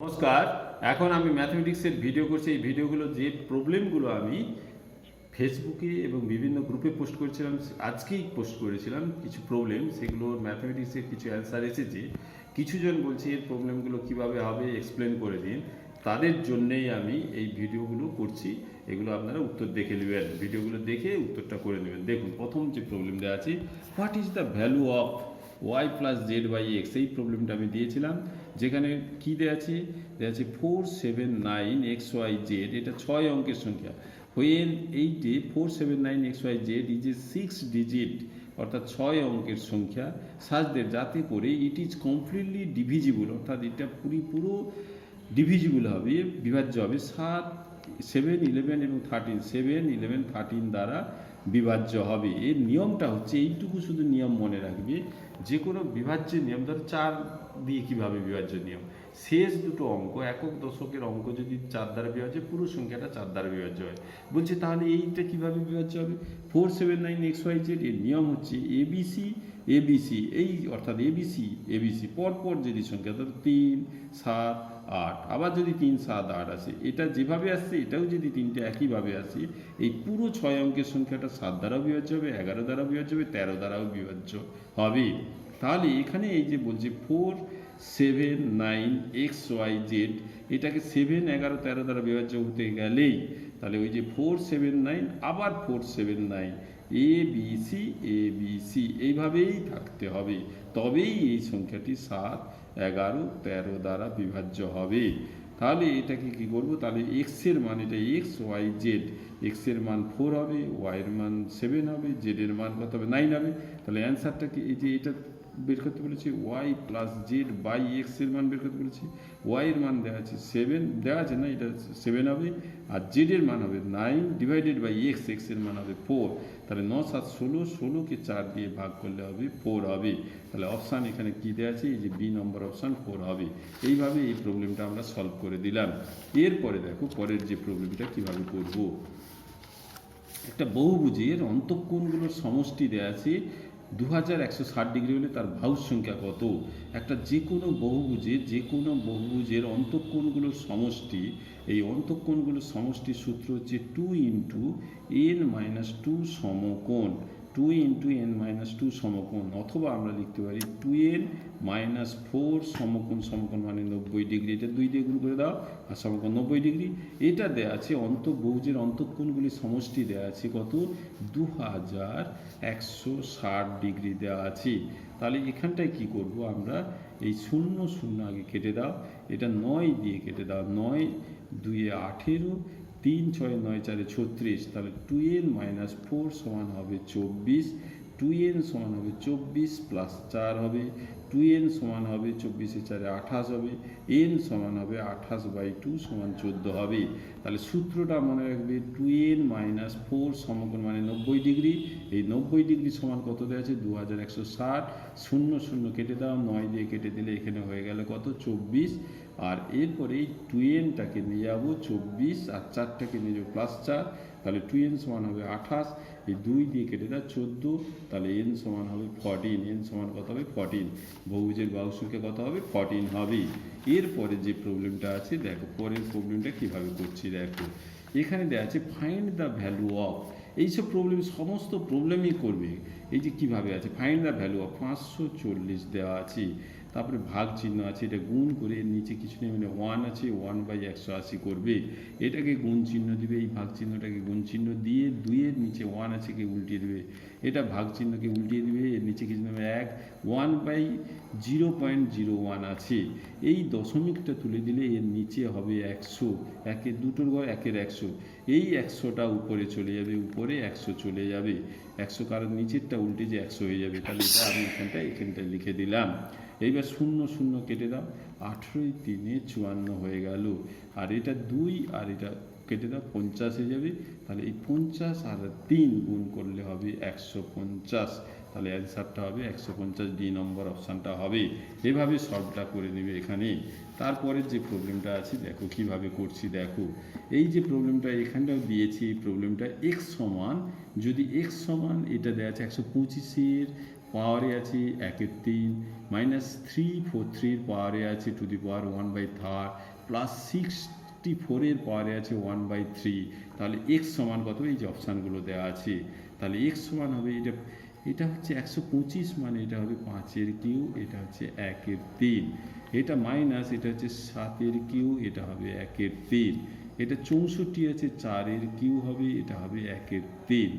নমস্কার। এখন আমি ম্যাথমেটিক্সের ভিডিও করছি। এই ভিডিওগুলো যে প্রবলেমগুলো আমি ফেসবুকে এবং বিভিন্ন গ্রুপে পোস্ট করেছিলাম, আজকেই পোস্ট করেছিলাম কিছু প্রবলেম, সেগুলোর ম্যাথমেটিক্সের কিছু অ্যান্সার এসেছে। কিছুজন বলছে এর প্রবলেমগুলো কিভাবে হবে এক্সপ্লেন করে দিন, তাদের জন্যেই আমি এই ভিডিওগুলো করছি। এগুলো আপনারা উত্তর দেখে নেবেন, ভিডিওগুলো দেখে উত্তরটা করে নেবেন। দেখুন, প্রথম যে প্রবলেমটা আছে, what is the value of y plus z by x, এই প্রবলেমটা আমি দিয়েছিলাম। যেখানে কী দেওয়া আছে, 479 এক্স ওয়াই জেড, এটা 6 অঙ্কের সংখ্যা। When eight 479 x y z is a 6 digit, অর্থাৎ 6 অঙ্কের সংখ্যা, সাজদের যাতে করে ইট ইজ কমপ্লিটলি ডিভিজিবল, অর্থাৎ এটা পুরো ডিভিজিবল হবে, বিভাজ্য হবে 7, 11 এবং 13, 7, 11, 13 দ্বারা বিভাজ্য হবে। এর নিয়মটা হচ্ছে এইটুকু, শুধু নিয়ম মনে রাখবে। যে কোনো বিভাজ্য নিয়ম, ধরো 4 দিয়ে কীভাবে বিভাজ্য নিয়ম, শেষ দুটো অঙ্ক, একক দশকের অঙ্ক যদি 4 দ্বারা বিভাজ্য, পুরো সংখ্যাটা 4 দ্বারা বিভাজ্য হয়। বলছে তাহলে এইটা কীভাবে বিভাজ্য হবে, 479 এক্স ওয়াই জেড, এর নিয়ম হচ্ছে এবিসি এবিসি, এই অর্থাৎ এবিসি এবিসি পরপর যদি সংখ্যা, ধরো 3, 7, 8, আবার যদি 3, 7, 8 আসে, এটা যেভাবে আসছে এটাও যদি তিনটে একইভাবে আসে, এই পুরো 6 অঙ্কের সংখ্যাটা 7 দ্বারাও বিভাজ্য হবে, 11 দ্বারাও বিভাজ্য হবে, 13 দ্বারাও বিভাজ্য হবে। তাহলে এখানে এই যে বলছে 479 এক্স ওয়াই জেড, এটাকে 7, 11, 13 দ্বারা বিভাজ্য হতে গেলেই তাহলে ওই যে 479 আবার 479 এ বি সি এইভাবেই থাকতে হবে, তবেই এই সংখ্যাটি 7, 11, 13 দ্বারা বিভাজ্য হবে। তাহলে এটাকে কি করব, তাহলে এক্সের মান, এটা এক্স ওয়াই জেড, এক্সের মান 4 হবে, ওয়াইয়ের মান 7 হবে, জেডের মান কত হবে, 9 হবে। তাহলে অ্যান্সারটা কি, এই যে এটা বের করতে বলেছি, ওয়াই প্লাস জেড বাই এক্সের মান বের করতে বলেছি। ওয়াইয়ের মান দেওয়া আছে 7, দেওয়া আছে না, এটা 7 হবে, আর জেডের মান হবে 9 ডিভাইডেড বাই এক্স, এক্সের মান হবে 4। তাহলে 9, 7, 16, 16কে 4 দিয়ে ভাগ করলে হবে 4 হবে। তাহলে অপশান এখানে কী দেওয়া আছে, এই যে বি নম্বর অপশান 4 হবে। এইভাবে এই প্রবলেমটা আমরা সলভ করে দিলাম। এরপরে দেখো পরের যে প্রবলেমটা কীভাবে করব। একটা বহুভুজের অন্তঃকোণগুলোর সমষ্টি দেওয়া আছে 2160 ডিগ্রি হলে তার বাহুর সংখ্যা কত। একটা যে কোনো বহুভুজের অন্তঃকোণগুলোর সমষ্টি, এই অন্তঃকোণগুলোর সমষ্টির সূত্র হচ্ছে 2 × n - 2 সমকোণ, 2 × n - 2 সমকোণ, অথবা আমরা লিখতে পারি 2n - 4 সমকোণ, সমকোণ মানে 90 ডিগ্রি, এটা 2 দিয়ে গুণ করে দাও, আর সমকোণ 90 ডিগ্রি। এটা দেওয়া আছে বহুভুজের অন্তঃকোণগুলির সমষ্টি দেওয়া আছে কত, 2160 ডিগ্রি দেওয়া আছে। তাহলে এখানটায় কি করব আমরা, এই 0, 0 আগে কেটে দাও, এটা 9 দিয়ে কেটে দাও, 9, 2 × 18, 3, 6, 9, 4, 36, তাহলে 2n - 4 সমান হবে 24, 2n সমান হবে 24 প্লাস 4 হবে, 2n সমান হবে 24 × 4 = 28 হবে, n সমান হবে 28/2 সমান 14 হবে। তাহলে সূত্রটা মনে রাখবে, 2n - 4 সমকোণ মানে 90 ডিগ্রি, এই 90 ডিগ্রি সমান কত দেওয়া আছে, 2160, 0, 0 কেটে দাও, 9 দিয়ে কেটে দিলে এখানে হয়ে গেল কত, 24। আর এরপরে এই 2nটাকে নিয়ে যাবো 24, আর 4টাকে নিয়ে যাবো +4, তাহলে 2n সমান হবে 28, এই 2 দিয়ে কেটে দাও 14, তাহলে n সমান হবে 14, n সমান কত হবে, 14। বহুভুজের বাহু সংখ্যা কত হবে, 14 হবে। এরপরে যে প্রবলেমটা আছে দেখো, পরের প্রবলেমটা কীভাবে করছি দেখো। এখানে দেওয়া আছে ফাইন্ড দ্য ভ্যালু অফ, এইসব প্রবলেম সমস্ত প্রবলেমই করবে। এই যে কীভাবে আছে, ফাইন্ড দ্য ভ্যালু অফ 540 দেওয়া আছে, তারপরে ভাগ চিহ্ন আছে, এটা গুণ করে, এর নিচে কিছু নেই মানে 1 আছে, 1/180 করবে, এটাকে গুণ চিহ্ন দিবে, এই ভাগ চিহ্নটাকে গুণ চিহ্ন দিয়ে 2-এর নিচে 1 আছে কে উল্টিয়ে দেবে, এটা ভাগ চিহ্নকে উল্টিয়ে দিবে, এর নিচে কিছু নেবে 1, 1/0.01 আছে, এই দশমিকটা তুলে দিলে এর নিচে হবে 100, একের দুটোর ঘর একের 100, এই 100টা উপরে চলে যাবে, উপরে 100 চলে যাবে, 100 কারণ নিচেরটা উল্টে যে 100 হয়ে যাবে। তাহলে এটা আমি এখানটায় লিখে দিলাম। এইবার 0, 0 কেটে দাও, 18 × 3 = 54 হয়ে গেল, আর এটা 2, আর এটা কেটে দাও, 50 হয়ে যাবে। তাহলে এই 50 আর 3 গুণ করলে হবে 150, তাহলে অ্যান্সারটা হবে 150, ডি নম্বর অপশানটা হবে। এভাবে সলভটা করে নেবে এখানে। তারপরের যে প্রবলেমটা আছে দেখো কীভাবে করছি দেখো। এই যে প্রবলেমটা এখানটাও দিয়েছি, এই প্রবলেমটা x সমান, যদি x সমান এটা দেওয়া আছে 125-এর পাওয়ারে আছে 1/3, -343 পাওয়ারে আছে টু দি পাওয়ার 1/3, প্লাস 64 পাওয়ারে আছে 1/3। তাহলে এক্স সমান কত? এই যে অপশানগুলো দেওয়া আছে, তাহলে এক্স সমান হবে এটা হচ্ছে 125, মানে এটা হবে 5/3, এটা হচ্ছে 1/3, এটা মাইনাস এটা হচ্ছে 7/3, এটা হবে 1/3, এটা 64 আছে 4/3 হবে, এটা হবে 1/3।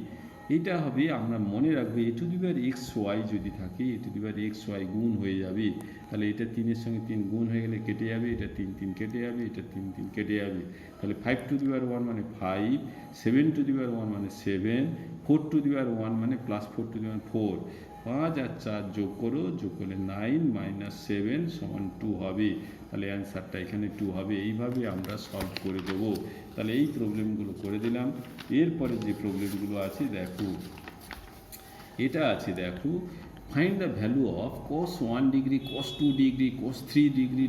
এটা হবে, আমরা মনে রাখবো a to the power x y যদি থাকে, a to the power x y গুণ হয়ে যাবে, তাহলে এটা 3-এর সঙ্গে 3 গুণ হয়ে গেলে কেটে যাবে, এটা 3 কেটে যাবে, এটা 3 কেটে যাবে, তাহলে 5 টু দি পাওয়ার 1 মানে 5, 7 টু দি পাওয়ার 1 মানে 7, 4 টু দি পাওয়ার 1 মানে প্লাস 4 টু দি পাওয়ার 4, 5 আর 4 যোগ করলে 9 - 7 = 2 হবে, তাহলে অ্যান্সারটা এখানে 2 হবে। এইভাবে আমরা সলভ করে দেবো। তাহলে এই প্রবলেমগুলো করে দিলাম। এরপরে যে প্রবলেমগুলো আছে দেখো, এটা আছে দেখো, find the value of cos 1 degree, cos 2 degree, cos 3 degree,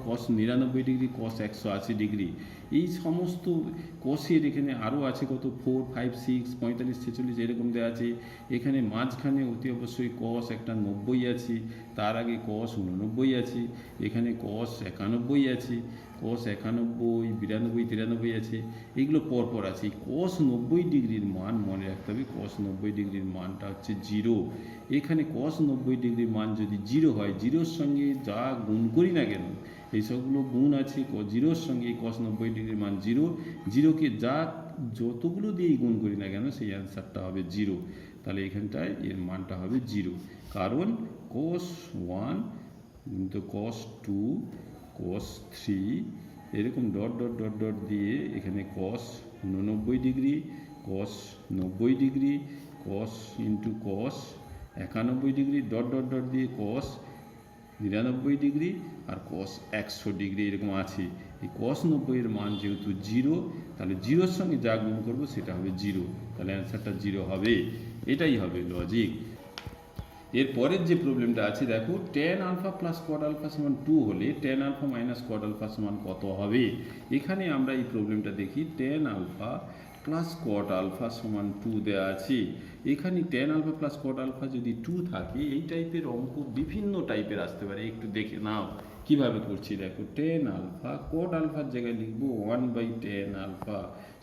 cos 99 degree, cos 180 degree. এই সমস্ত কসের এখানে আরও আছে কত, 4, 5, 6, 45, 46 এরকম দেওয়া আছে। এখানে মাঝখানে অতি অবশ্যই cos একটা 90 আছে, তার আগে cos 89 আছে, এখানে cos 91 আছে, cos 91, 92, 93 আছে, এগুলো পরপর আছে। এই cos 90 ডিগ্রির মান মনে রাখতে হবে, cos 90 ডিগ্রির মানটা হচ্ছে 0। এখানে cos 90 ডিগ্রির মান যদি 0 হয়, 0-র সঙ্গে যা গুণ করি না কেন, এই সবগুলো গুণ আছে 0-র সঙ্গে, cos 90 ডিগ্রির মান 0, 0কে যতগুলো দিয়েই গুণ করি না কেন সেই অ্যান্সারটা হবে 0। তাহলে এখানটায় এর মানটা হবে 0, কারণ cos 1 কিন্তু cos 2, cos 3 এরকম ডট দিয়ে এখানে cos 89 degree, cos 90 degree, cos into cos 91 degree, dot দিয়ে cos 99 ডিগ্রি আর cos 100 ডিগ্রি এরকম আছে। এই cos 90 এর মান যেহেতু 0, তাহলে 0-র সঙ্গে যা গুণ করবো সেটা হবে 0, তাহলে অ্যান্সারটা 0 হবে। এটাই হবে লজিক। এরপরের যে প্রবলেমটা আছে দেখো, tan alpha plus cot alpha সমান 2 হলে tan alpha minus cot alpha সমান কত হবে? এখানে আমরা এই প্রবলেমটা দেখি, tan alpha plus cot alpha সমান 2 দেওয়া আছে। এখানে tan alpha plus cot alpha যদি 2 থাকে, এই টাইপের অঙ্ক বিভিন্ন টাইপের আসতে পারে, একটু দেখে নাও কিভাবে করছি। দেখো, tan আলফা কট আলফার জায়গায় লিখবো 1/tan আলফা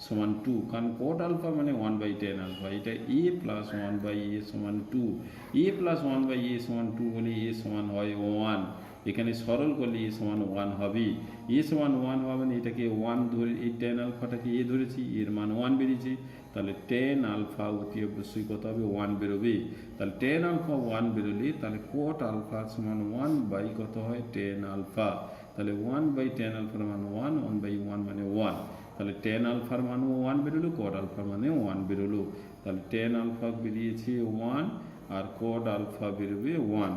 সমান 2, কারণ কট আলফা মানে 1/tan আলফা, এটা a প্লাস 1/a সমান 2, a প্লাস 1/a সমান 2 হলে a সমান হয় 1, এখানে সরল করলে a সমান 1 হবে, a সমান 1 হবে, মানে এটাকে 1 ধরে, এই tan আলফাটাকে a ধরেছি, এর মান 1 বেরিয়েছে, তাহলে tan আলফা অতি অবশ্যই কত হবে, 1 বেরোবে। তাহলে tan আলফা 1 বেরোলে তাহলে cot আলফা সমান 1 কত হয়, tan আলফা, তাহলে 1/tan আলফার মান 1, 1/1 মানে 1, তাহলে tan আলফার মানও 1 বেরোলো, cot আলফার মানেও 1 বেরোলো, তাহলে tan আলফা বেরিয়েছে 1 আর cot আলফা বেরোবে 1।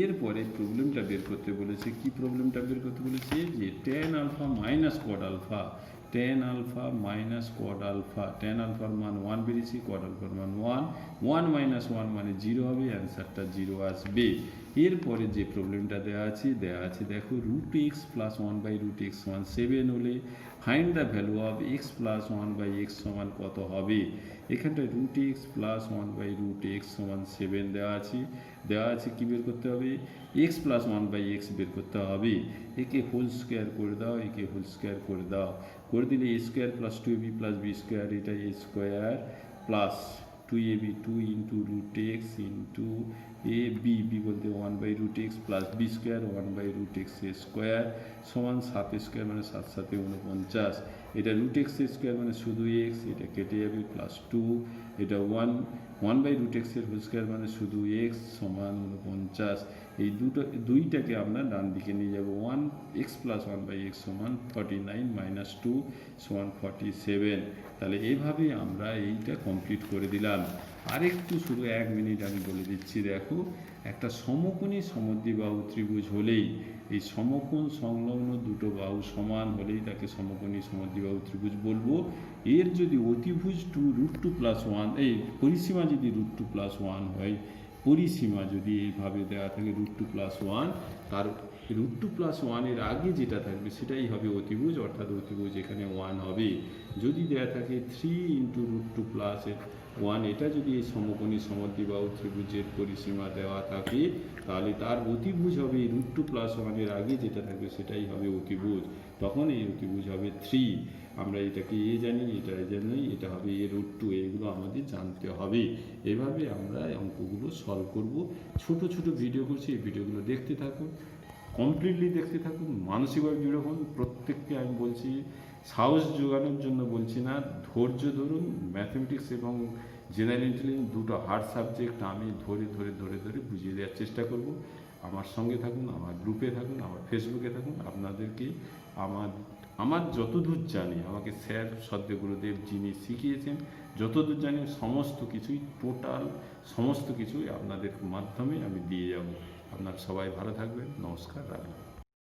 এরপরে প্রবলেমটা বের করতে বলেছে, কি প্রবলেমটা বের করতে বলেছে, যে tan alpha minus cot alpha, tan alpha minus cot alpha, tan আলফার মান 1 বেরিয়েছে, cot আলফার মান 1, 1 - 1 মানে 0 হবে, অ্যান্সারটা 0 আসবে। এরপরে যে প্রবলেমটা দেওয়া আছে দেখো, √x প্লাস 1/√x সমান 7 হলে find the value of x plus 1/x সমান কত হবে? এখানটায় √x প্লাস 1/√x সমান 7 দেওয়া আছে, কি বের করতে হবে, x প্লাস 1/x বের করতে হবে। একে হোল স্কোয়ার করে দাও, একে হোল স্কোয়ার করে দাও, করে দিলে a square plus 2ab plus b square, এটা a square plus 2ab 2 into √x into a b বলতে 1/√x plus b square 1/√x square সমান 7 স্কোয়ার মানে 7 × 7 = 49, এটা √x স্কোয়ার মানে শুধু x, এটা কেটে যাবে, প্লাস 2, এটা 1/√x এর হোল স্কোয়ার মানে শুধু x সমান 49। এই দুইটাকে আমরা ডান দিকে নিয়ে যাব, 1x প্লাস 1/x সমান 49 - 2 সমান 47। তাহলে এইভাবে আমরা এইটা কমপ্লিট করে দিলাম। আরেকটু শুধু 1 মিনিট আমি বলে দিচ্ছি, দেখো, একটা সমকোণী সমদ্বিবাহু ত্রিভুজ হলেই, এই সমকোণ সংলগ্ন দুটো বাহু সমান হলেই তাকে সমকোণী সমদ্বিবাহু ত্রিভুজ বলবো। এর যদি অতিভুজ √2+1, এই পরিসীমা যদি √2+1 হয়, পরিসীমা যদি এইভাবে দেওয়া থাকে √2+1, তার √2+1 এর আগে যেটা থাকবে সেটাই হবে অতিভুজ, অর্থাৎ অতিভুজ এখানে 1 হবে। যদি দেয়া থাকে 3 × √2+1, এটা যদি এই সমকোণী সমদ্বিবাহু ত্রিভুজের পরিসীমা দেওয়া থাকে তাহলে তার অতিভুজ হবে √2+1 এর আগে যেটা থাকবে সেটাই হবে অতিভুজ, তখন এই অতিভুজ হবে 3। আমরা এটাকে এ জানি, এটা জানি, এটা হবে a√2, এগুলো আমাদের জানতে হবে। এভাবে আমরা অঙ্কগুলো সলভ করব। ছোট ছোট ভিডিও করছি, এই ভিডিওগুলো দেখতে থাকুন, কমপ্লিটলি দেখতে থাকুন, মানসিকভাবে জুড়ে হন। প্রত্যেককে আমি বলছি, সাহস জোগানোর জন্য বলছি না, ধৈর্য ধরুন। ম্যাথমেটিক্স এবং জেনারেল ইন্টেলিজেন্স দুটো হার্ড সাবজেক্ট, আমি ধরে ধরে ধরে ধরে বুঝিয়ে দেওয়ার চেষ্টা করব। আমার সঙ্গে থাকুন, আমার গ্রুপে থাকুন, আমার ফেসবুকে থাকুন। আপনাদেরকে আমার যতদূর জানি, আমাকে স্যার শ্রদ্ধেয় গুরুদেব যিনি শিখিয়েছেন, যতদূর জানি সমস্ত কিছুই, টোটাল সমস্ত কিছুই আপনাদের মাধ্যমে আমি দিয়ে যাব। আপনারা সবাই ভালো থাকবেন। নমস্কার, রাখলাম।